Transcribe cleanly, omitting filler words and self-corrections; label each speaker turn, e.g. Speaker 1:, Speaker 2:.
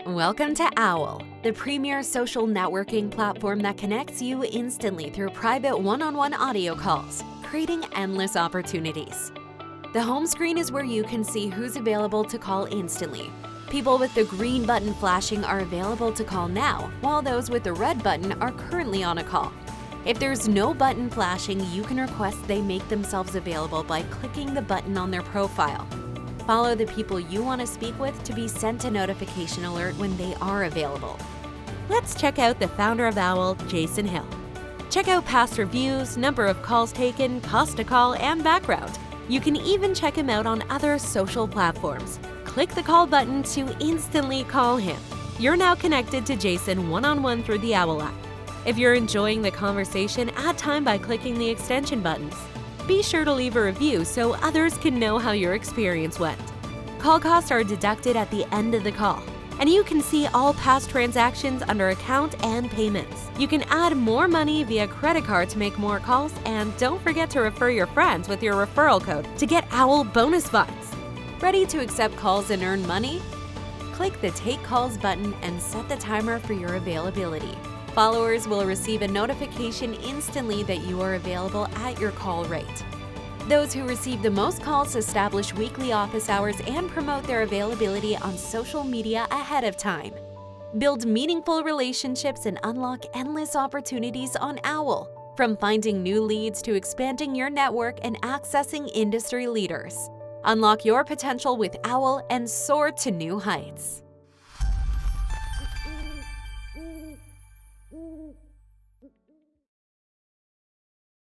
Speaker 1: Welcome to Owwll, the premier social networking platform that connects you instantly through private one-on-one audio calls, creating endless opportunities. The home screen is where you can see who's available to call instantly. People with the green button flashing are available to call now, while those with the red button are currently on a call. If there's no button flashing, you can request they make themselves available by clicking the button on their profile. Follow the people you want to speak with to be sent a notification alert when they are available. Let's check out the founder of Owwll, Jason Hill. Check out past reviews, number of calls taken, cost to call, and background. You can even check him out on other social platforms. Click the call button to instantly call him. You're now connected to Jason one-on-one through the Owwll App. If you're enjoying the conversation, add time by clicking the extension buttons. Be sure to leave a review so others can know how your experience went. Call costs are deducted at the end of the call, and you can see all past transactions under account and payments. You can add more money via credit card to make more calls, and don't forget to refer your friends with your referral code to get Owwll bonus funds. Ready to accept calls and earn money? Click the Take Calls button and set the timer for your availability. Followers will receive a notification instantly that you are available at your call rate. Those who receive the most calls establish weekly office hours and promote their availability on social media ahead of time. Build meaningful relationships and unlock endless opportunities on Owwll, from finding new leads to expanding your network and accessing industry leaders. Unlock your potential with Owwll and soar to new heights.